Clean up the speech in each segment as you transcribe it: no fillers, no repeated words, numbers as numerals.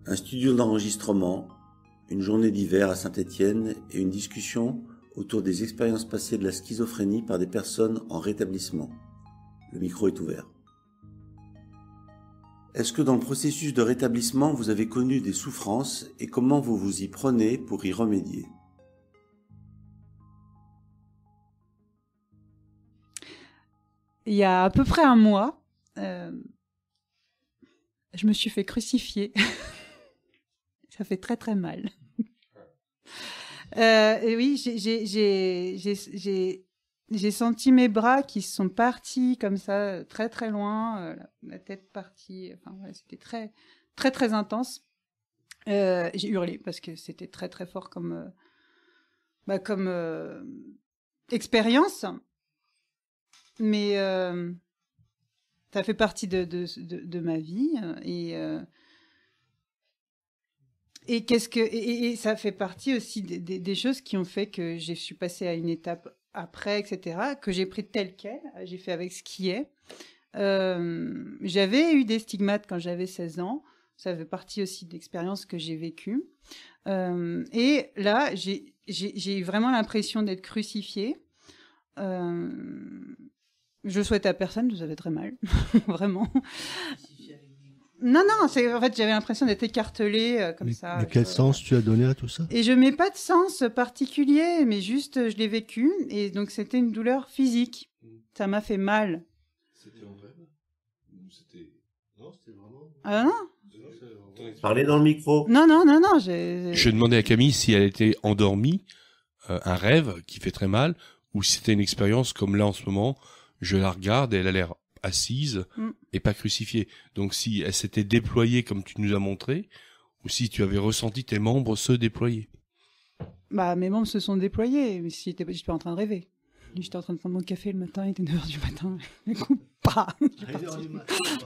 Un studio d'enregistrement, une journée d'hiver à Saint-Étienne et une discussion autour des expériences passées de la schizophrénie par des personnes en rétablissement. Le micro est ouvert. Est-ce que dans le processus de rétablissement, vous avez connu des souffrances et comment vous vous y prenez pour y remédier ? Il y a à peu près un mois, je me suis fait crucifier. Ça fait très très mal. Et oui, j'ai senti mes bras qui sont partis comme ça, très très loin, la tête partie. Enfin, ouais, c'était très très très intense. J'ai hurlé parce que c'était très très fort comme expérience. Mais ça fait partie de ma vie et ça fait partie aussi des choses qui ont fait que je suis passée à une étape après, etc., que j'ai pris telle quelle, j'ai fait avec ce qui est. J'avais eu des stigmates quand j'avais 16 ans, ça fait partie aussi d'expériences que j'ai vécues. Et là, j'ai eu vraiment l'impression d'être crucifiée. Je souhaite à personne, vous avez très mal, vraiment. Non, en fait, j'avais l'impression d'être écartelée comme ça. Mais quel sens tu as donné à tout ça ? Et je mets pas de sens particulier, mais juste, je l'ai vécu, et donc c'était une douleur physique. Ça m'a fait mal. C'était en rêve ? Non, c'était vraiment... Ah non ? Parlez dans le micro. Non. Je demandais à Camille si elle était endormie, un rêve qui fait très mal, ou si c'était une expérience comme là en ce moment, je la regarde et elle a l'air assise et pas crucifiée. Donc si elle s'était déployée comme tu nous as montré, ou si tu avais ressenti tes membres se déployer. Bah, mes membres se sont déployés, mais si j'étais pas en train de rêver. J'étais en train de prendre mon café le matin, il était 9h du matin. Du coup,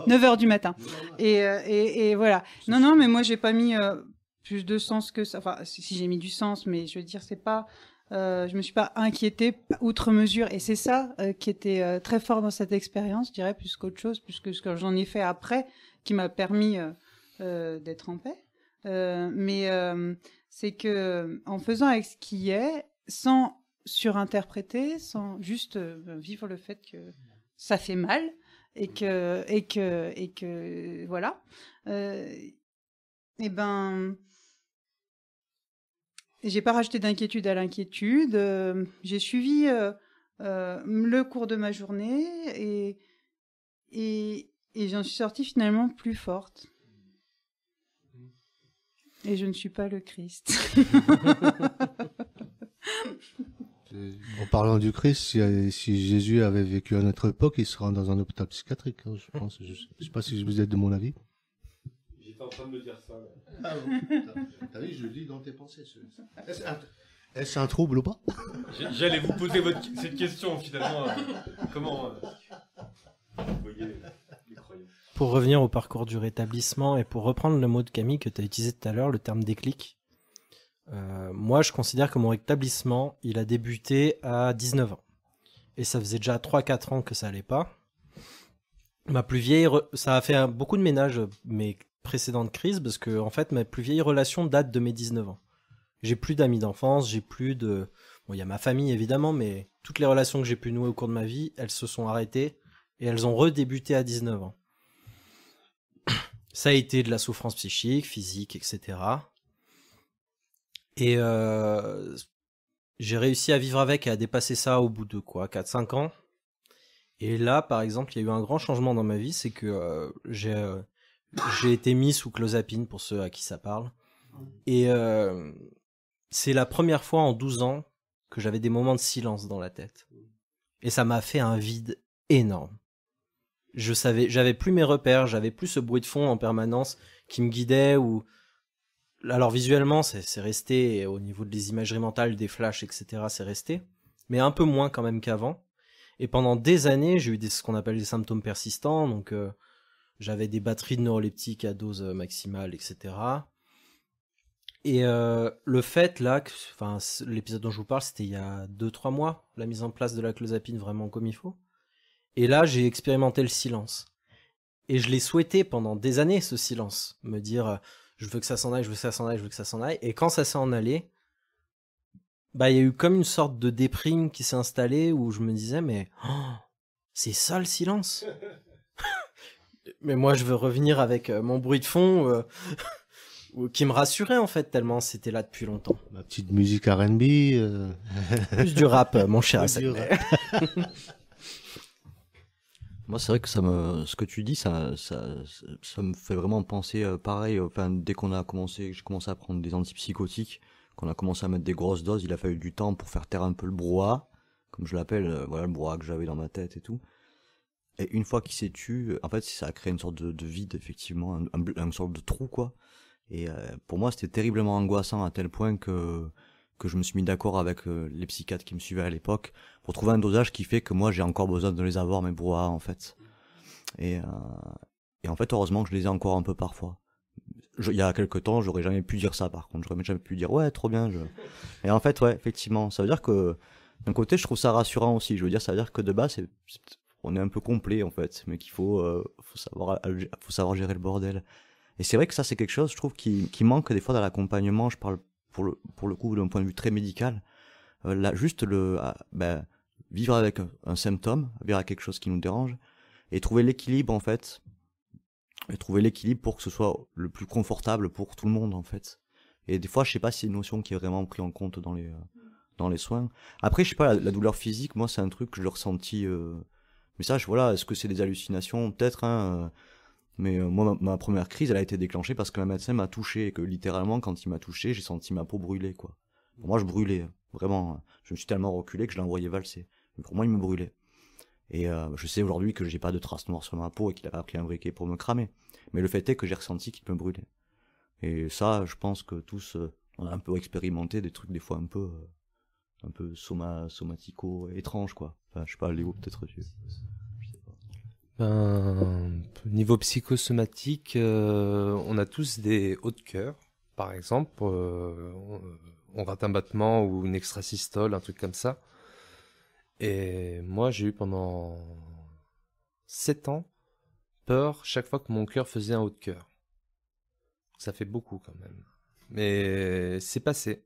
9h du matin. Et voilà. Non, mais moi, j'ai pas mis plus de sens que ça. Enfin, si j'ai mis du sens, mais je veux dire, c'est pas... je me suis pas inquiétée outre mesure. Et c'est ça qui était très fort dans cette expérience, je dirais, plus qu'autre chose, plus que ce que j'en ai fait après, qui m'a permis d'être en paix. Mais c'est que en faisant avec ce qui est, sans surinterpréter, sans juste vivre le fait que ça fait mal et que voilà, et ben j'ai pas rajouté d'inquiétude à l'inquiétude. J'ai suivi le cours de ma journée et j'en suis sortie finalement plus forte. Et je ne suis pas le Christ. En parlant du Christ, si Jésus avait vécu à notre époque, il serait dans un hôpital psychiatrique, hein, je pense. Je sais pas si vous êtes de mon avis. J'étais en train de me dire ça. Là. Ah bon, t'as vu, je le lis dans tes pensées. Est-ce un trouble ou pas ? J'allais vous poser cette question finalement. Comment vous voyez les croyants ? Pour revenir au parcours du rétablissement et pour reprendre le mot de Camille que tu as utilisé tout à l'heure, le terme déclic, moi je considère que mon rétablissement, il a débuté à 19 ans. Et ça faisait déjà 3-4 ans que ça allait pas. Ma plus vieille, ça a fait beaucoup de ménage mes précédentes crises parce que en fait ma plus vieille relation date de mes 19 ans. J'ai plus d'amis d'enfance, j'ai plus de... Bon, il y a ma famille évidemment, mais toutes les relations que j'ai pu nouer au cours de ma vie, elles se sont arrêtées et elles ont redébuté à 19 ans. Ça a été de la souffrance psychique, physique, etc. Et j'ai réussi à vivre avec et à dépasser ça au bout de 4-5 ans. Et là, par exemple, il y a eu un grand changement dans ma vie, c'est que j'ai été mis sous clozapine, pour ceux à qui ça parle. Et c'est la première fois en 12 ans que j'avais des moments de silence dans la tête. Et ça m'a fait un vide énorme. J'avais plus mes repères, j'avais plus ce bruit de fond en permanence qui me guidait ou... Alors visuellement, c'est resté, au niveau des imageries mentales, des flashs, etc., c'est resté, mais un peu moins quand même qu'avant. Et pendant des années, j'ai eu ce qu'on appelle des symptômes persistants, donc j'avais des batteries de neuroleptiques à dose maximale, etc. Et le fait, là, l'épisode dont je vous parle, c'était il y a 2-3 mois, la mise en place de la clozapine vraiment comme il faut. Et là, j'ai expérimenté le silence. Et je l'ai souhaité pendant des années, ce silence. Me dire, je veux que ça s'en aille, je veux que ça s'en aille, je veux que ça s'en aille. Et quand ça s'est en allé, bah il y a eu comme une sorte de déprime qui s'est installée où je me disais mais c'est ça le silence. Mais moi je veux revenir avec mon bruit de fond qui me rassurait en fait tellement c'était là depuis longtemps. Ma petite musique R&B. Plus du rap, mon cher Plus du Hassan. Moi, c'est vrai que ce que tu dis, ça me fait vraiment penser pareil. Enfin, dès j'ai commencé à prendre des antipsychotiques, qu'on a commencé à mettre des grosses doses, il a fallu du temps pour faire taire un peu le brouhaha, comme je l'appelle, voilà le brouhaha que j'avais dans ma tête et tout. Et une fois qu'il s'est tué, en fait, ça a créé une sorte de vide, effectivement, une sorte de trou, quoi. Et pour moi, c'était terriblement angoissant à tel point que je me suis mis d'accord avec les psychiatres qui me suivaient à l'époque pour trouver un dosage qui fait que moi j'ai encore besoin de les avoir, mes brouhahas, en fait. Et en fait, heureusement que je les ai encore un peu parfois. Il y a quelques temps, j'aurais jamais pu dire ça, par contre. J'aurais jamais pu dire, ouais, trop bien. Et en fait, ouais, effectivement, ça veut dire que, d'un côté, je trouve ça rassurant aussi. Je veux dire, ça veut dire que de base, on est un peu complet, en fait, mais qu'il faut savoir gérer le bordel. Et c'est vrai que ça, c'est quelque chose, je trouve, qui manque des fois dans l'accompagnement. Je parle pour le coup d'un point de vue très médical. Là, juste vivre avec un symptôme, vivre avec quelque chose qui nous dérange, et trouver l'équilibre, en fait. Et trouver l'équilibre pour que ce soit le plus confortable pour tout le monde, en fait. Et des fois, je sais pas si c'est une notion qui est vraiment prise en compte dans les soins. Après, je sais pas, la douleur physique, moi, c'est un truc que je l'ai ressenti, mais ça, voilà, est-ce que c'est des hallucinations? Peut-être, hein, mais moi, ma première crise, elle a été déclenchée parce qu'un médecin m'a touché, et que littéralement, quand il m'a touché, j'ai senti ma peau brûler, quoi. Pour moi, je brûlais, vraiment. Je me suis tellement reculé que je l'ai envoyé valser. Mais pour moi, il me brûlait. Et je sais aujourd'hui que j'ai pas de traces noires sur ma peau et qu'il a pas pris un briquet pour me cramer. Mais le fait est que j'ai ressenti qu'il me brûlait. Et ça, je pense que tous, on a un peu expérimenté des trucs des fois un peu somatico étranges, quoi. Enfin, je sais pas, Léo, peut-être tu... Niveau psychosomatique, on a tous des hauts de cœur, par exemple. On rate un battement ou une extrasystole, un truc comme ça. Et moi, j'ai eu pendant 7 ans peur chaque fois que mon cœur faisait un haut de cœur. Ça fait beaucoup quand même. Mais c'est passé.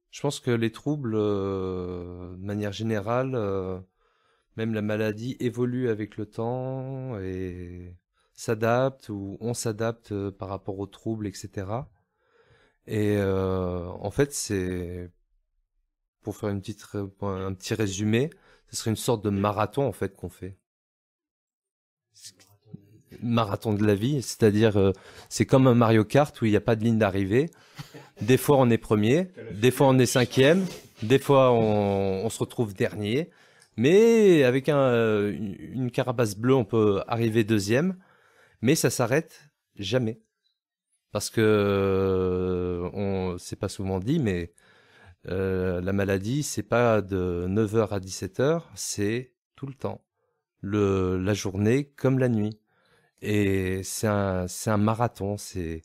Je pense que les troubles, de manière générale, même la maladie évolue avec le temps et s'adapte ou on s'adapte par rapport aux troubles, etc. Et en fait, c'est... Pour faire un petit résumé, ce serait une sorte de marathon en fait qu'on fait. Marathon de la vie, c'est-à-dire c'est comme un Mario Kart où il n'y a pas de ligne d'arrivée. Des fois on est premier, des fois on est cinquième, des fois on se retrouve dernier, mais avec une carapace bleue on peut arriver deuxième, mais ça s'arrête jamais. Parce que c'est pas souvent dit, mais la maladie, c'est pas de 9h à 17h, c'est tout le temps. La journée comme la nuit. Et c'est un marathon, je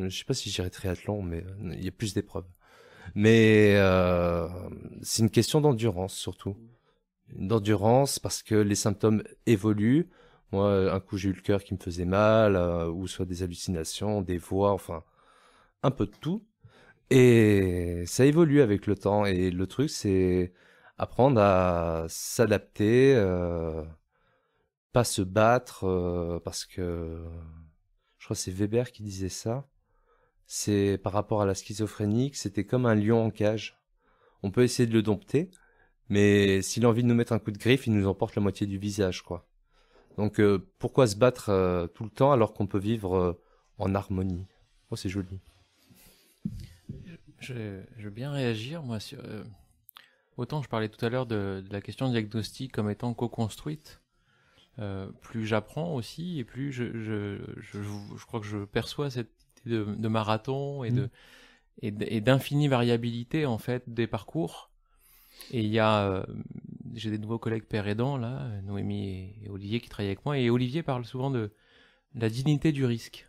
sais pas si je dirais triathlon, mais il y a plus d'épreuves. Mais c'est une question d'endurance surtout. D'endurance parce que les symptômes évoluent. Moi, un coup j'ai eu le cœur qui me faisait mal, ou soit des hallucinations, des voix, enfin un peu de tout. Et ça évolue avec le temps. Et le truc, c'est apprendre à s'adapter, pas se battre, parce que je crois que c'est Weber qui disait ça. C'est par rapport à la schizophrénie, que c'était comme un lion en cage. On peut essayer de le dompter, mais s'il a envie de nous mettre un coup de griffe, il nous emporte la moitié du visage, quoi. Donc pourquoi se battre tout le temps alors qu'on peut vivre en harmonie? Oh, c'est joli. Je veux bien réagir, moi, sur... Autant je parlais tout à l'heure de la question diagnostique comme étant co-construite, plus j'apprends aussi, et plus je crois que je perçois cette idée de marathon et d'infinie variabilité, en fait, des parcours. Et il y a... j'ai des nouveaux collègues pères aidants, là, Noémie et Olivier qui travaillent avec moi, et Olivier parle souvent de la dignité du risque.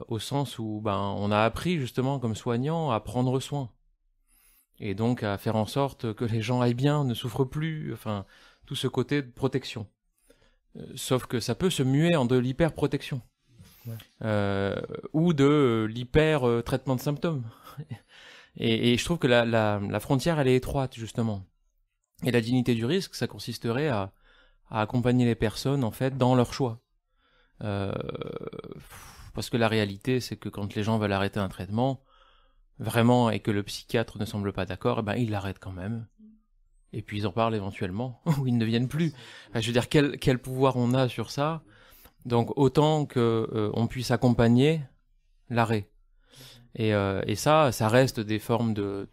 Au sens où on a appris justement comme soignant à prendre soin et donc à faire en sorte que les gens aillent bien, ne souffrent plus, enfin tout ce côté de protection. Sauf que ça peut se muer en de l'hyperprotection. ou de l'hyper-traitement de symptômes. Et je trouve que la frontière, elle est étroite, justement. Et la dignité du risque, ça consisterait à accompagner les personnes, en fait, dans leur choix. Parce que la réalité, c'est que quand les gens veulent arrêter un traitement, vraiment, et que le psychiatre ne semble pas d'accord, ils l'arrêtent quand même. Et puis ils en parlent éventuellement, ou ils ne viennent plus. Enfin, je veux dire, quel pouvoir on a sur ça? Donc autant que on puisse accompagner l'arrêt. Et ça reste des formes de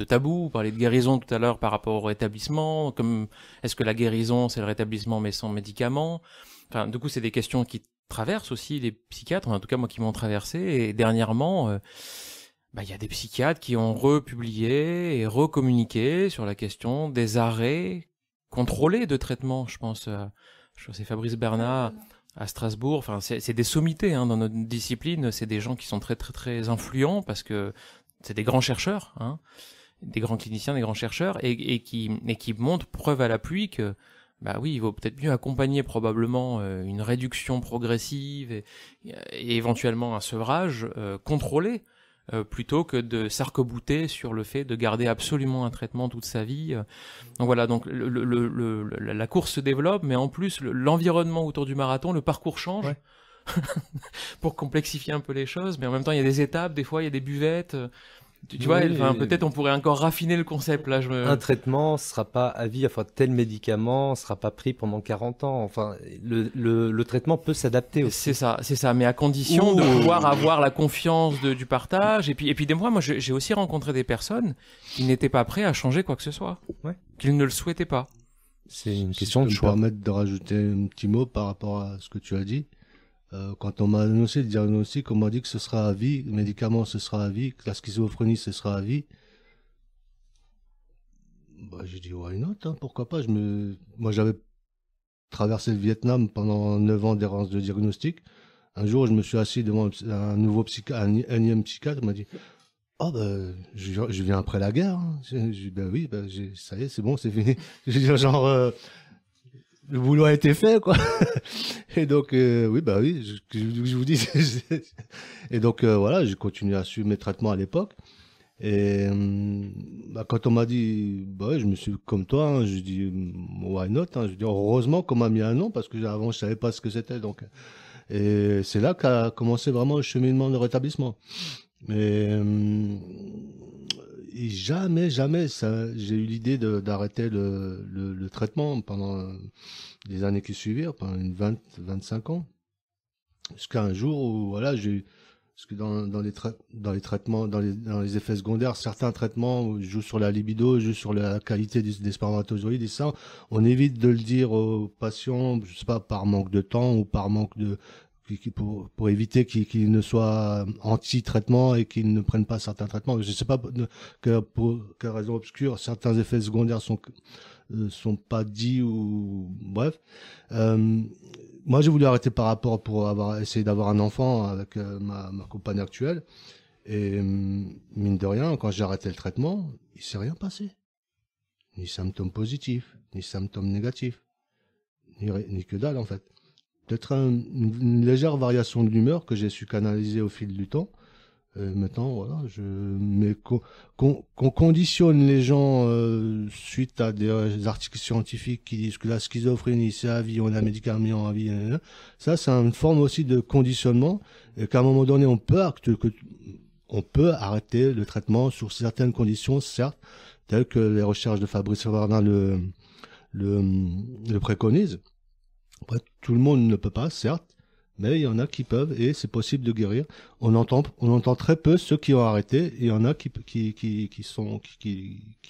tabou. On parlait de guérison tout à l'heure par rapport au rétablissement. Comme est-ce que la guérison c'est le rétablissement mais sans médicaments? Enfin, du coup, c'est des questions qui traversent aussi les psychiatres. En tout cas, moi, qui m'ont traversé. Et dernièrement, il y a des psychiatres qui ont republié et recommuniqué sur la question des arrêts contrôlés de traitement. Je pense c'est Fabrice Bernat à Strasbourg. Enfin, c'est des sommités dans notre discipline. C'est des gens qui sont très très très influents parce que c'est des grands chercheurs, des grands cliniciens, des grands chercheurs, et qui montrent preuve à l'appui que oui, il vaut peut-être mieux accompagner probablement une réduction progressive et éventuellement un sevrage contrôlé. Plutôt que de s'arc-bouter sur le fait de garder absolument un traitement toute sa vie. Donc voilà, donc la course se développe, mais en plus l'environnement autour du marathon, le parcours change pour complexifier un peu les choses, mais en même temps il y a des étapes, des fois il y a des buvettes. Tu vois, peut-être on pourrait encore raffiner le concept là. Un traitement sera pas à vie, tel médicament sera pas pris pendant 40 ans. Enfin, le traitement peut s'adapter aussi. C'est ça, mais à condition de pouvoir avoir la confiance du partage. Et puis des fois, moi j'ai aussi rencontré des personnes qui n'étaient pas prêts à changer quoi que ce soit, qu'ils ne le souhaitaient pas. C'est une question de choix. Je peux me permettre de rajouter un petit mot par rapport à ce que tu as dit. Quand on m'a annoncé le diagnostic, on m'a dit que ce sera à vie, le médicament ce sera à vie, que la schizophrénie ce sera à vie. J'ai dit why not, pourquoi pas. Moi j'avais traversé le Vietnam pendant 9 ans d'errance de diagnostic. Un jour je me suis assis devant un énième psychiatre, il m'a dit je viens après la guerre. J'ai dit oui, ça y est, c'est bon, c'est fini. Je veux dire, genre le boulot a été fait, quoi. Et donc, je vous dis. Et donc, voilà, j'ai continué à suivre mes traitements à l'époque. Et quand on m'a dit, je me suis comme toi, je dis, why not, je dis, heureusement qu'on m'a mis un nom, parce que avant, je savais pas ce que c'était. Donc, et c'est là qu'a commencé vraiment le cheminement de rétablissement. Mais et jamais j'ai eu l'idée d'arrêter le traitement pendant les années qui suivirent, pendant 25 ans, jusqu'à un jour où parce que dans les traitements, dans les effets secondaires, certains traitements jouent sur la libido, jouent sur la qualité des spermatozoïdes, et ça, on évite de le dire aux patients, je sais pas, par manque de temps ou par manque de pour éviter qu'ils ne soient anti-traitement et qu'ils ne prennent pas certains traitements. Je ne sais pas pour quelle raison obscure certains effets secondaires sont pas dits ou bref. Moi, j'ai voulu arrêter par rapport pour essayé d'avoir un enfant avec ma compagne actuelle, et mine de rien, quand j'ai arrêté le traitement, il s'est rien passé, ni symptômes positifs, ni symptômes négatifs, ni que dalle en fait. Peut-être une légère variation de l'humeur que j'ai su canaliser au fil du temps. Maintenant, voilà, mais qu'on conditionne les gens suite à des articles scientifiques qui disent que la schizophrénie c'est à vie, on a un médicament à vie, ça c'est une forme aussi de conditionnement, et qu'à un moment donné on peut arrêter le traitement sur certaines conditions, certes, telles que les recherches de Fabrice Bernat le préconisent. Après, tout le monde ne peut pas, certes, mais il y en a qui peuvent, et c'est possible de guérir. On entend très peu ceux qui ont arrêté, et il y en a qui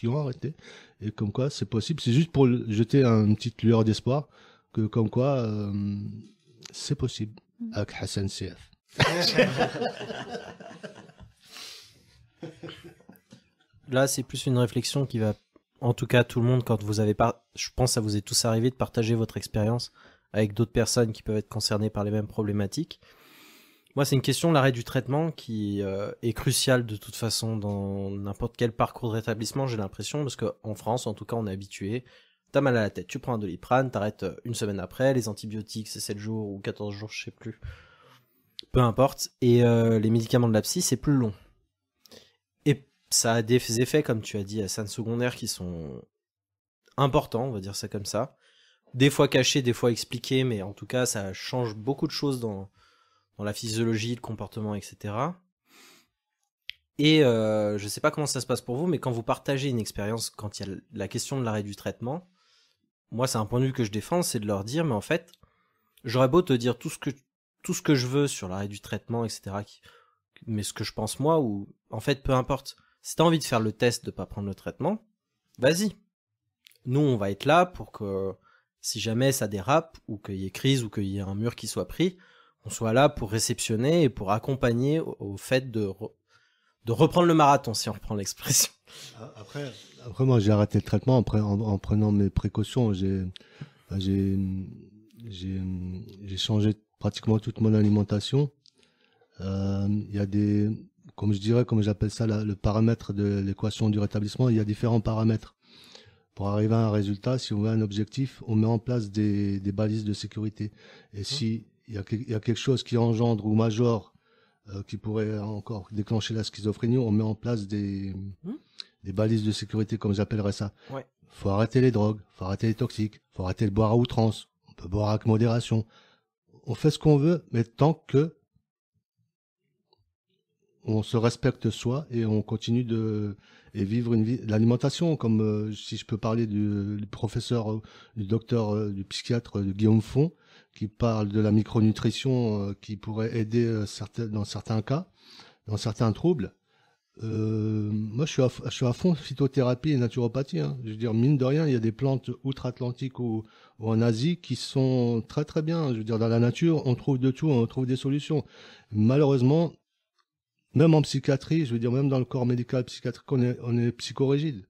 ont arrêté. Et comme quoi, c'est possible. C'est juste pour jeter une petite lueur d'espoir, que comme quoi, c'est possible. Avec Hassan CF. Là, c'est plus une réflexion qui va, en tout cas, tout le monde, quand vous avez je pense que ça vous est tous arrivé de partager votre expérience avec d'autres personnes qui peuvent être concernées par les mêmes problématiques. Moi, c'est une question, l'arrêt du traitement, qui est crucial de toute façon dans n'importe quel parcours de rétablissement, j'ai l'impression, parce qu'en France, en tout cas, on est habitué. T'as mal à la tête, tu prends un Doliprane, t'arrêtes une semaine après, les antibiotiques, c'est 7 jours ou 14 jours, je sais plus. peu importe. Et les médicaments de la psy, c'est plus long. Et ça a des effets, comme tu as dit, à scène secondaire qui sont importants, on va dire ça comme ça. Des fois cachés, des fois expliqués, mais en tout cas, ça change beaucoup de choses dans la physiologie, le comportement, etc. Et je sais pas comment ça se passe pour vous, mais quand vous partagez une expérience, quand il y a la question de l'arrêt du traitement, moi, c'est un point de vue que je défends, c'est de leur dire, mais en fait, j'aurais beau te dire tout ce que je veux sur l'arrêt du traitement, etc., mais ce que je pense moi, ou en fait, peu importe. Si t'as envie de faire le test de pas prendre le traitement, vas-y. Nous, on va être là pour que si jamais ça dérape, ou qu'il y ait crise, ou qu'il y ait un mur qui soit pris, on soit là pour réceptionner et pour accompagner au fait de reprendre le marathon, si on reprend l'expression. Après moi, j'ai arrêté le traitement en prenant mes précautions. J'ai changé pratiquement toute mon alimentation. Il y a comme j'appelle ça, le paramètre de l'équation du rétablissement. Il y a différents paramètres. Pour arriver à un résultat, si on veut un objectif, on met en place des balises de sécurité. Et si il y a quelque chose qui engendre ou majore, qui pourrait encore déclencher la schizophrénie, on met en place des balises de sécurité, comme j'appellerais ça. Ouais. Faut arrêter les drogues, faut arrêter les toxiques, faut arrêter de boire à outrance. On peut boire avec modération. On fait ce qu'on veut, mais tant que on se respecte soi et on continue et vivre une vie. L'alimentation, comme si je peux parler du professeur, du docteur, du psychiatre de Guillaume Font, qui parle de la micronutrition qui pourrait aider dans certains cas, dans certains troubles. Moi, je suis à fond phytothérapie et naturopathie. Hein. Je veux dire, mine de rien, il y a des plantes outre-Atlantique ou en Asie qui sont très très bien. Je veux dire, dans la nature, on trouve de tout, on trouve des solutions. Malheureusement, même en psychiatrie, je veux dire, même dans le corps médical psychiatrique, on est psychorigide.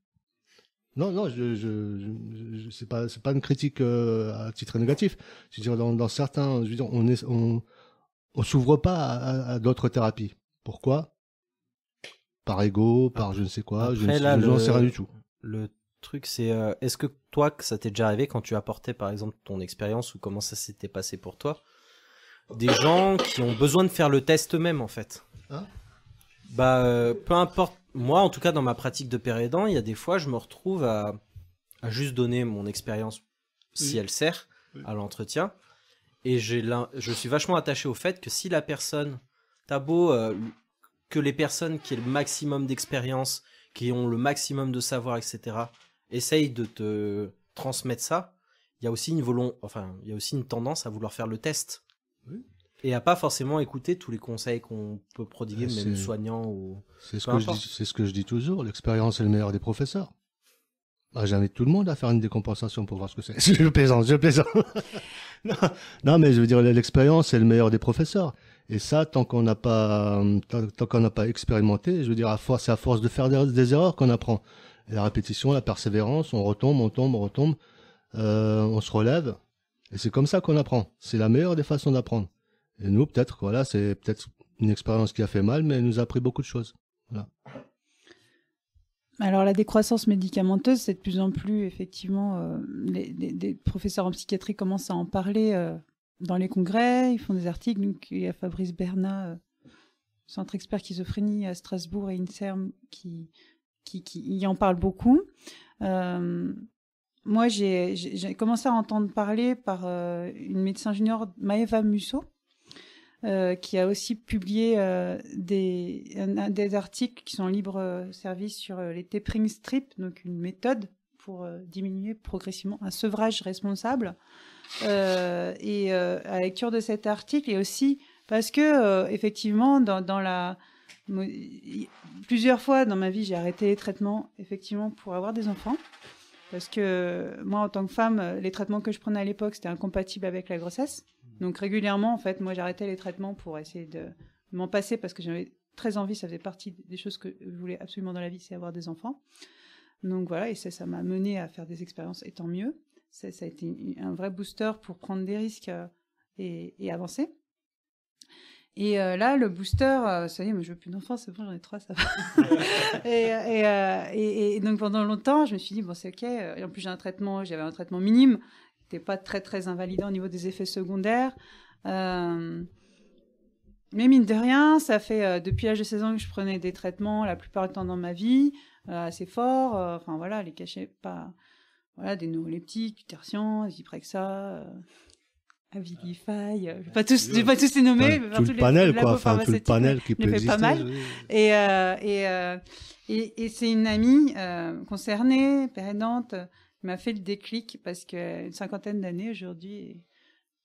Non, c'est pas une critique à titre négatif. Je veux dire, dans certains, je veux dire, on s'ouvre pas à d'autres thérapies. Pourquoi? Par ego, par je ne sais quoi, Après, je n'en sais rien du tout. Le truc, c'est est-ce que toi, que ça t'est déjà arrivé quand tu apportais par exemple ton expérience ou comment ça s'était passé pour toi, des gens qui ont besoin de faire le test eux-mêmes en fait. Hein? Peu importe. Moi, en tout cas, dans ma pratique de père aidant, il y a des fois, je me retrouve à juste donner mon expérience si elle sert à l'entretien. Et je suis vachement attaché au fait que si la personne, t'as beau que les personnes qui ont le maximum d'expérience, qui ont le maximum de savoir, etc., essayent de te transmettre ça, il y a aussi il y a aussi une tendance à vouloir faire le test. Oui. Et à pas forcément écouter tous les conseils qu'on peut prodiguer, même soignants ou... C'est ce que je dis toujours, l'expérience est le meilleur des professeurs. J'invite tout le monde à faire une décompensation pour voir ce que c'est. Je plaisante. non, mais je veux dire, l'expérience est le meilleur des professeurs. Et ça, tant qu'on n'a pas expérimenté, je veux dire, c'est à force de faire des erreurs qu'on apprend. Et la répétition, la persévérance, on retombe, on se relève. Et c'est comme ça qu'on apprend. C'est la meilleure des façons d'apprendre. Et nous, peut-être, voilà, c'est peut-être une expérience qui a fait mal, mais elle nous a appris beaucoup de choses. Voilà. Alors la décroissance médicamenteuse, c'est de plus en plus, effectivement, des professeurs en psychiatrie commencent à en parler dans les congrès, ils font des articles. Donc, il y a Fabrice Bernat, centre expert schizophrénie à Strasbourg et INSERM, qui y en parle beaucoup. Moi, j'ai commencé à entendre parler par une médecin junior, Maëva Musso, qui a aussi publié des articles qui sont en libre service sur les tapering strips, donc une méthode pour diminuer progressivement un sevrage responsable. À la lecture de cet article, et aussi parce que effectivement, plusieurs fois dans ma vie, j'ai arrêté les traitements effectivement pour avoir des enfants. Parce que moi, en tant que femme, les traitements que je prenais à l'époque, c'était incompatible avec la grossesse. Donc régulièrement, en fait, moi, j'arrêtais les traitements pour essayer de m'en passer parce que j'avais très envie, ça faisait partie des choses que je voulais absolument dans la vie, c'est avoir des enfants. Donc voilà, et ça m'a mené à faire des expériences, et tant mieux. Ça a été un vrai booster pour prendre des risques et avancer. Et là, le booster, ça y est, mais je veux plus d'enfants, c'est bon, j'en ai 3, ça va. et donc pendant longtemps, je me suis dit, bon, c'est ok. Et en plus, j'avais un traitement minime, qui n'était pas très, très invalidant au niveau des effets secondaires. Mais mine de rien, ça fait depuis l'âge de 16 ans que je prenais des traitements la plupart du temps dans ma vie, assez forts. Enfin voilà, les cachets pas... Voilà, des neuroleptiques, du tertian, des Zyprexa, Abilify, je vais pas tous les nommer. Enfin, tout le panel, quoi. Enfin, tout le panel qui peut fait exister. pas mal. Et c'est une amie concernée, père aidante, qui m'a fait le déclic parce qu'une cinquantaine d'années aujourd'hui,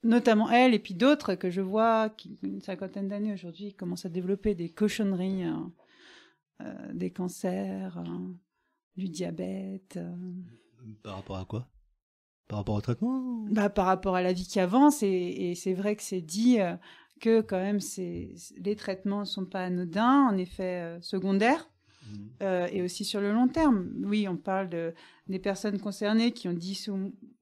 notamment elle et puis d'autres que je vois qui, une cinquantaine d'années aujourd'hui, commencent à développer des cochonneries, des cancers, du diabète. Par rapport à quoi? Par rapport au traitement? Bah, par rapport à la vie qui avance, et c'est vrai que c'est dit que quand même les traitements ne sont pas anodins, en effet secondaires, et aussi sur le long terme. Oui, on parle des personnes concernées qui ont 10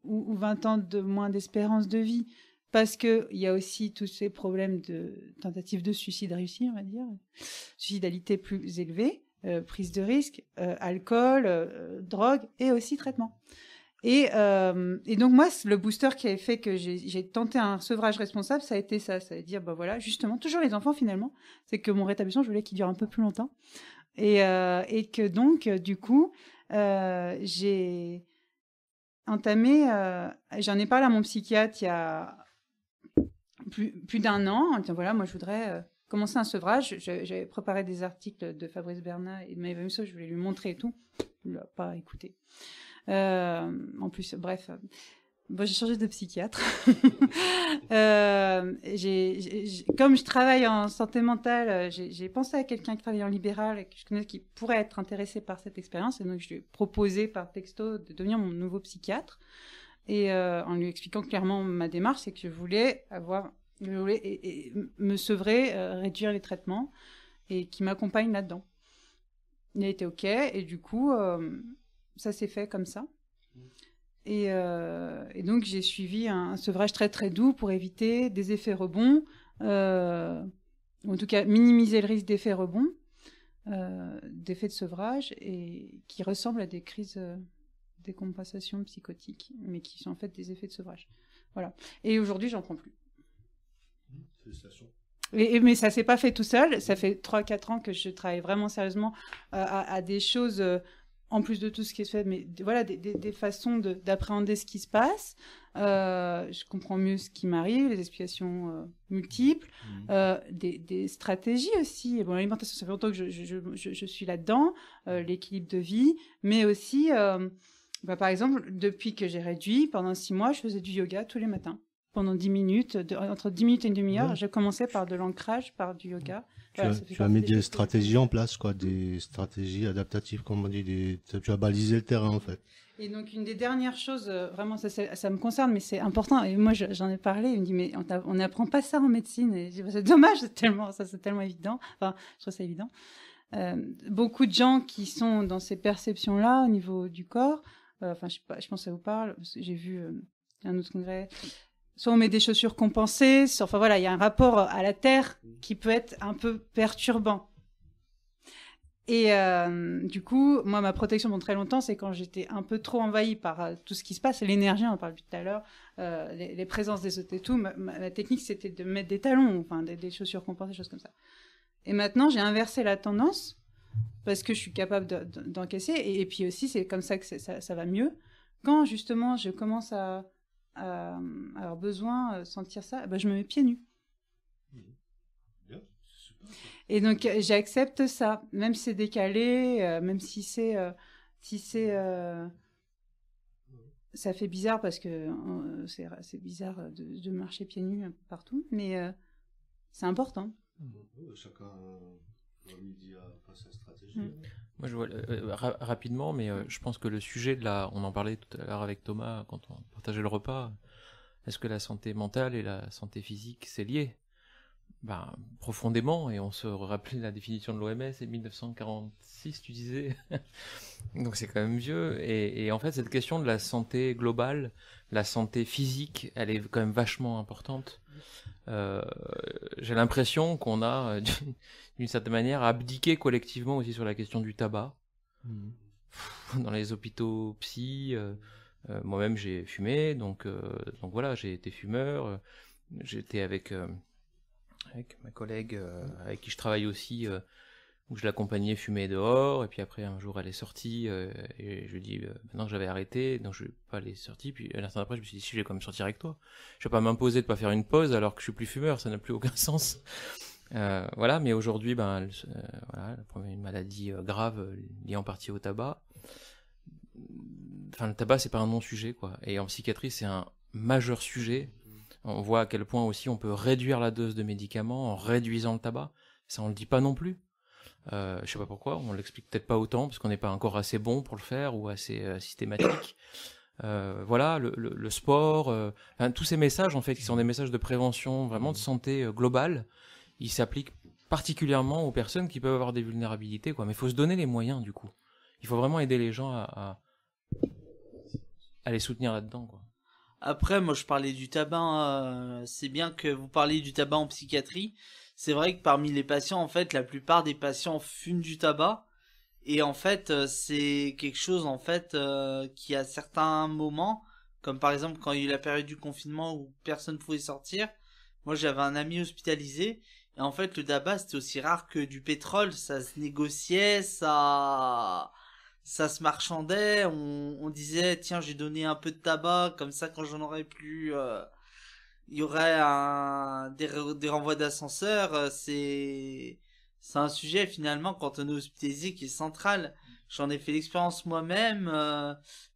ou 20 ans de moins d'espérance de vie, parce qu'il y a aussi tous ces problèmes de tentatives de suicide réussi, on va dire, suicidalité plus élevée, prise de risque, alcool, drogue et aussi traitement. Et donc moi, le booster qui avait fait que j'ai tenté un sevrage responsable, ça a été ça. Ça veut dire, bah voilà, justement, toujours les enfants finalement, c'est que mon rétablissement, je voulais qu'il dure un peu plus longtemps. Et que donc, du coup, j'ai entamé, j'en ai parlé à mon psychiatre il y a plus d'un an, en disant, voilà, moi je voudrais commencer un sevrage. J'avais préparé des articles de Fabrice Bernat et de Maëva Musso, je voulais lui montrer et tout. Il l'a pas écouté. En plus, bref, bon, j'ai changé de psychiatre. Comme je travaille en santé mentale, j'ai pensé à quelqu'un qui travaille en libéral et que je connais qui pourrait être intéressé par cette expérience, et donc je lui ai proposé par texto de devenir mon nouveau psychiatre, et en lui expliquant clairement ma démarche, c'est que je voulais me sevrer, réduire les traitements, et qui m'accompagne là-dedans. Il a été OK, et du coup ça s'est fait comme ça. Et donc, j'ai suivi un sevrage très, très doux pour éviter des effets rebonds, en tout cas, minimiser le risque d'effets rebonds, d'effets de sevrage, et qui ressemblent à des crises de décompensation psychotique, mais qui sont en fait des effets de sevrage. Voilà. Et aujourd'hui, j'en prends plus. Félicitations. Mais ça s'est pas fait tout seul. Ça fait 3-4 ans que je travaille vraiment sérieusement à des choses... en plus de tout ce qui est fait, mais voilà, des façons d'appréhender ce qui se passe. Je comprends mieux ce qui m'arrive, les explications multiples, des stratégies aussi. Bon, l'alimentation, ça fait longtemps que je suis là-dedans, l'équilibre de vie, mais aussi, par exemple, depuis que j'ai réduit, pendant 6 mois, je faisais du yoga tous les matins. Pendant 10 minutes, entre 10 minutes et une demi-heure, je commençais par de l'ancrage, par du yoga. Voilà, tu as mis des stratégies en place, quoi, des stratégies adaptatives, comme on dit, tu as balisé le terrain, en fait. Et donc, une des dernières choses, vraiment, ça me concerne, mais c'est important. Et moi, j'en ai parlé, il me dit, mais on n'apprend pas ça en médecine. Et je dis, c'est dommage, c'est tellement évident. Enfin, je trouve ça évident. Beaucoup de gens qui sont dans ces perceptions-là, au niveau du corps, enfin, je sais pas, je pense que ça vous parle, parce que j'ai vu un autre congrès. Soit on met des chaussures compensées, enfin voilà, il y a un rapport à la terre qui peut être un peu perturbant. Et du coup, moi, ma protection pendant très longtemps, c'est quand j'étais un peu trop envahie par tout ce qui se passe, l'énergie, on en parle depuis tout à l'heure, les présences des autres et tout. Ma technique, c'était de mettre des talons, enfin des chaussures compensées, des choses comme ça. Et maintenant, j'ai inversé la tendance parce que je suis capable d'encaisser. Et puis aussi, c'est comme ça que ça va mieux. Quand justement, je commence à avoir besoin de sentir ça, je me mets pieds nus. Et donc j'accepte ça, même si c'est décalé, même si ça fait bizarre parce que c'est bizarre de marcher pieds nus partout, mais c'est important. Chacun va midi à passer sa stratégie. Moi, je vois rapidement, mais je pense que le sujet on en parlait tout à l'heure avec Thomas quand on partageait le repas. Est-ce que la santé mentale et la santé physique, c'est lié? Profondément, et on se rappelait la définition de l'OMS, c'est 1946, tu disais. Donc c'est quand même vieux. Et en fait, cette question de la santé globale, la santé physique, elle est quand même vachement importante. J'ai l'impression qu'on a, d'une certaine manière, abdiqué collectivement aussi sur la question du tabac. Dans les hôpitaux psy, moi-même j'ai fumé, donc voilà, j'ai été fumeur. J'étais avec avec ma collègue avec qui je travaille aussi, où je l'accompagnais fumer dehors, et puis après un jour elle est sortie, et je lui dis maintenant que j'avais arrêté, donc je vais pas aller sortir, puis l'instant après je me suis dit si je vais quand même sortir avec toi, je vais pas m'imposer de pas faire une pause alors que je suis plus fumeur, ça n'a plus aucun sens. Voilà, mais aujourd'hui voilà, elle a une maladie grave liée en partie au tabac. Enfin, le tabac c'est pas un non-sujet quoi, et en psychiatrie c'est un majeur sujet. On voit à quel point aussi on peut réduire la dose de médicaments en réduisant le tabac, ça on le dit pas non plus. Je sais pas pourquoi, on l'explique peut-être pas autant parce qu'on n'est pas encore assez bon pour le faire ou assez systématique. Voilà, le sport, enfin, tous ces messages en fait qui sont des messages de prévention, vraiment de santé globale, ils s'appliquent particulièrement aux personnes qui peuvent avoir des vulnérabilités quoi. Mais il faut se donner les moyens du coup. Il faut vraiment aider les gens à les soutenir là-dedans quoi. Après, moi, je parlais du tabac. C'est bien que vous parliez du tabac en psychiatrie. C'est vrai que parmi les patients, en fait, la plupart des patients fument du tabac. Et en fait, c'est quelque chose, en fait, qui à certains moments, comme par exemple quand il y a eu la période du confinement où personne ne pouvait sortir, moi, j'avais un ami hospitalisé. Et en fait, le tabac, c'était aussi rare que du pétrole. Ça se négociait, ça se marchandait, on disait tiens j'ai donné un peu de tabac comme ça quand j'en aurais plus il y aurait des renvois d'ascenseur, c'est un sujet finalement quand on est hospitalisé qui est central. J'en ai fait l'expérience moi-même,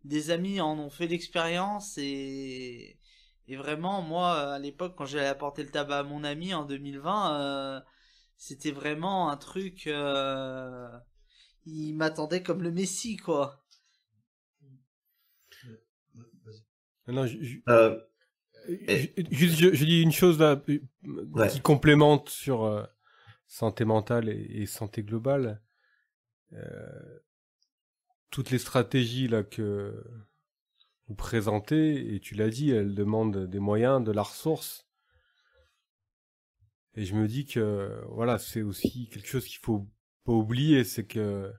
des amis en ont fait l'expérience et vraiment moi à l'époque quand j'allais apporter le tabac à mon ami en 2020 c'était vraiment un truc il m'attendait comme le Messie, quoi. Non, juste, je dis une chose là, qui complémente sur santé mentale et santé globale. Toutes les stratégies là que vous présentez, et tu l'as dit, elles demandent des moyens, de la ressource. Et je me dis que voilà, c'est aussi quelque chose qu'il faut pas oublier, c'est que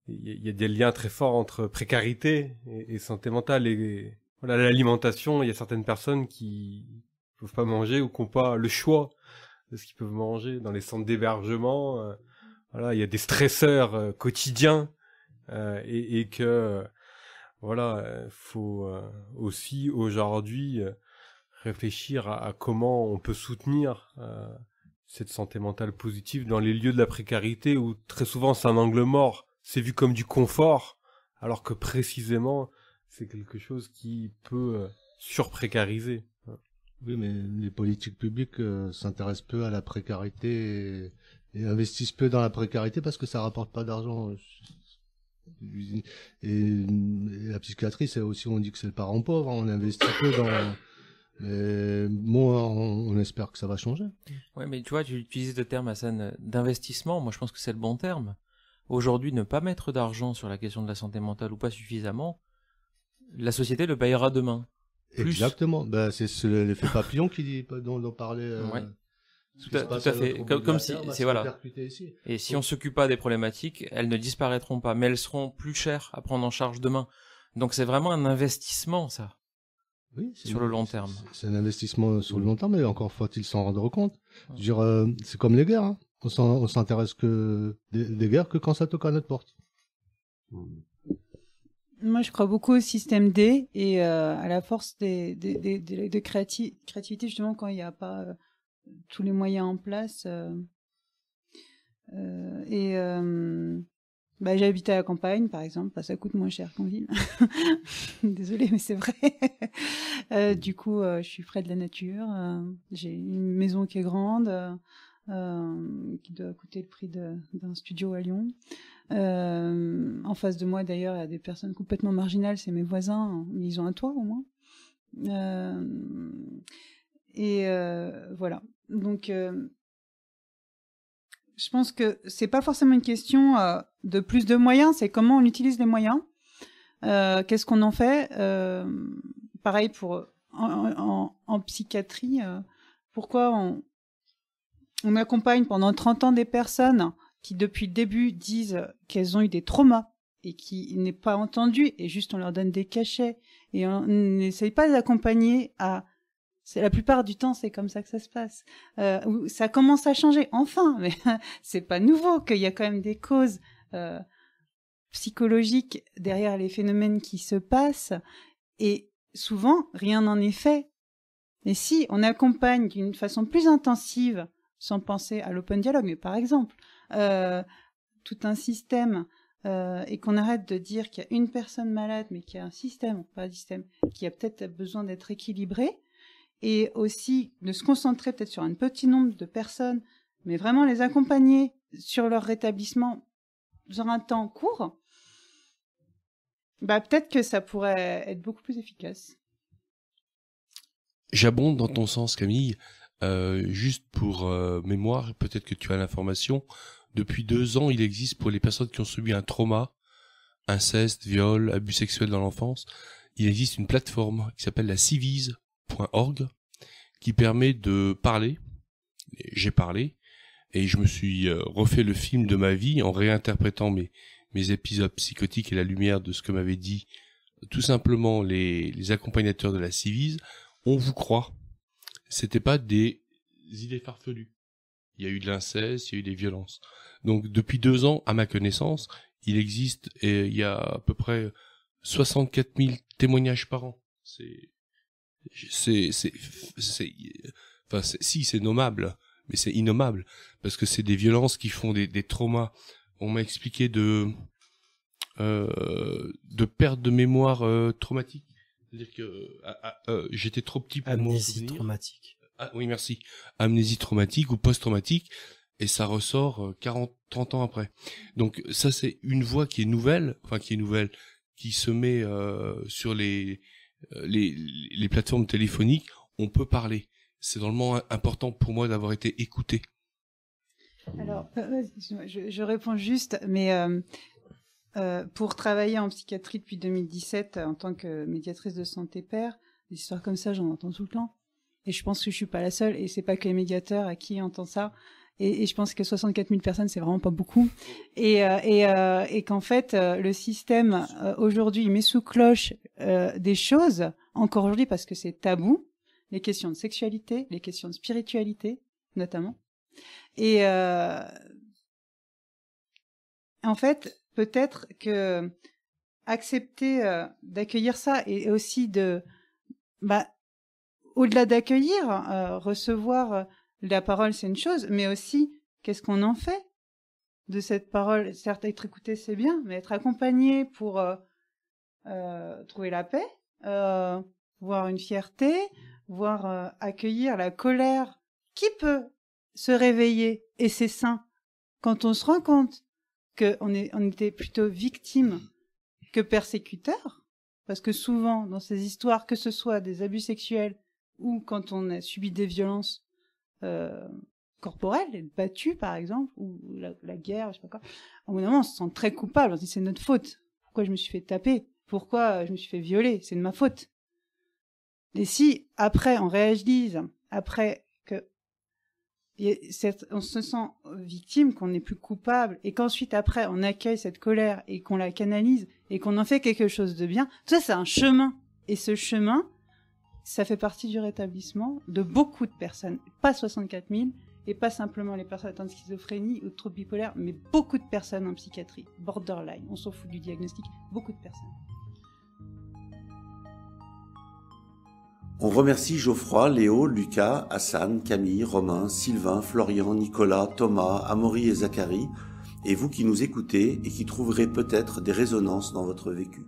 il y a des liens très forts entre précarité et santé mentale, et voilà, l'alimentation, il y a certaines personnes qui peuvent pas manger ou qui n'ont pas le choix de ce qu'ils peuvent manger dans les centres d'hébergement. Voilà, il y a des stresseurs quotidiens et que voilà, faut aussi aujourd'hui réfléchir à comment on peut soutenir cette santé mentale positive dans les lieux de la précarité où très souvent c'est un angle mort, c'est vu comme du confort, alors que précisément c'est quelque chose qui peut surprécariser. Oui, mais les politiques publiques s'intéressent peu à la précarité et investissent peu dans la précarité parce que ça rapporte pas d'argent. Et la psychiatrie, c'est aussi, on dit que c'est le parent pauvre, on investit peu dans... Mais moi, on espère que ça va changer. Ouais, mais tu vois, tu utilises le terme, Hassan, d'investissement. Moi, je pense que c'est le bon terme. Aujourd'hui, ne pas mettre d'argent sur la question de la santé mentale ou pas suffisamment, la société le payera demain. Plus. Exactement. Ben, c'est l'effet papillon dont parlait. Ouais. Tout à fait. Comme si, c'est voilà. Et si on s'occupe pas des problématiques, elles ne disparaîtront pas, mais elles seront plus chères à prendre en charge demain. Donc c'est vraiment un investissement, ça. Oui, sur le long terme. C'est un investissement sur le long terme, mais encore faut-il s'en rendre compte. Je veux dire, c'est comme les guerres. Hein. On s'intéresse que des guerres que quand ça toque à notre porte. Moi, je crois beaucoup au système D et à la force de créativité, justement, quand il n'y a pas tous les moyens en place. Bah, j'ai habité à la campagne, par exemple, bah, ça coûte moins cher qu'en ville. Désolée, mais c'est vrai. Du coup, je suis près de la nature. J'ai une maison qui est grande, qui doit coûter le prix d'un studio à Lyon. En face de moi, d'ailleurs, il y a des personnes complètement marginales, c'est mes voisins, mais ils ont un toit au moins. Voilà. Donc, je pense que c'est pas forcément une question de plus de moyens, c'est comment on utilise les moyens. Qu'est-ce qu'on en fait. Pareil pour en psychiatrie. Pourquoi on accompagne pendant 30 ans des personnes qui depuis le début disent qu'elles ont eu des traumas et qui n'est pas entendu et juste on leur donne des cachets et on n'essaye pas d'accompagner à C'est la plupart du temps, c'est comme ça que ça se passe. Ça commence à changer, enfin, mais c'est pas nouveau qu'il y a quand même des causes psychologiques derrière les phénomènes qui se passent, et souvent rien n'en est fait. Et si on accompagne d'une façon plus intensive, sans penser à l'open dialogue, mais par exemple tout un système, et qu'on arrête de dire qu'il y a une personne malade, mais qu'il y a un système, pas un système, qui a peut-être besoin d'être équilibré. Et aussi de se concentrer peut-être sur un petit nombre de personnes, mais vraiment les accompagner sur leur rétablissement sur un temps court, peut-être que ça pourrait être beaucoup plus efficace. J'abonde dans ton sens, Camille. Juste pour mémoire, peut-être que tu as l'information, depuis 2 ans, il existe pour les personnes qui ont subi un trauma, inceste, viol, abus sexuels dans l'enfance, il existe une plateforme qui s'appelle la Civiz.org qui permet de parler. J'ai parlé et je me suis refait le film de ma vie en réinterprétant mes épisodes psychotiques et la lumière de ce que m'avaient dit tout simplement les accompagnateurs de la Civiz. On vous croit. C'était pas des idées farfelues. Il y a eu de l'inceste, il y a eu des violences. Donc depuis 2 ans, à ma connaissance, il existe et il y a à peu près 64 000 témoignages par an. C'est nommable, mais c'est innommable parce que c'est des violences qui font des traumas. On m'a expliqué de perte de mémoire traumatique. C'est-à-dire que j'étais trop petit pour amnésie traumatique. Ah oui, merci. Amnésie traumatique ou post-traumatique, et ça ressort 40-30 ans après. Donc ça, c'est une voie qui est nouvelle, qui se met sur les plateformes téléphoniques. On peut parler. C'est vraiment important pour moi d'avoir été écouté. Alors, je réponds juste, mais pour travailler en psychiatrie depuis 2017 en tant que médiatrice de santé père, des histoires comme ça, j'en entends tout le temps. Et je pense que je suis pas la seule, et c'est pas que les médiateurs à qui entend ça. Et je pense que 64 000 personnes, c'est vraiment pas beaucoup. Et qu'en fait, le système, aujourd'hui, met sous cloche des choses, encore aujourd'hui, parce que c'est tabou, les questions de sexualité, les questions de spiritualité, notamment. Et en fait, peut-être que accepter d'accueillir ça, et aussi de... au-delà d'accueillir, recevoir la parole, c'est une chose, mais aussi, qu'est-ce qu'on en fait de cette parole? Certes, être écouté, c'est bien, mais être accompagné pour trouver la paix, voir une fierté, voir accueillir la colère qui peut se réveiller, et c'est sain, quand on se rend compte qu'on était plutôt victime que persécuteur, parce que souvent, dans ces histoires, que ce soit des abus sexuels, ou quand on a subi des violences corporelles, être battu par exemple, ou la guerre, je sais pas quoi, à un moment on se sent très coupable, on se dit c'est notre faute. Pourquoi je me suis fait taper? Pourquoi je me suis fait violer? C'est de ma faute. Et si après on réagisse, après que on se sent victime, qu'on n'est plus coupable, et qu'ensuite après on accueille cette colère et qu'on la canalise et qu'on en fait quelque chose de bien, tout ça c'est un chemin. Et ce chemin, ça fait partie du rétablissement de beaucoup de personnes, pas 64 000, et pas simplement les personnes atteintes de schizophrénie ou de troubles bipolaires, mais beaucoup de personnes en psychiatrie, borderline, on s'en fout du diagnostic, beaucoup de personnes. On remercie Geoffroy, Léo, Lucas, Hassan, Camille, Romain, Sylvain, Florian, Nicolas, Thomas, Amaury et Zachary, et vous qui nous écoutez et qui trouverez peut-être des résonances dans votre vécu.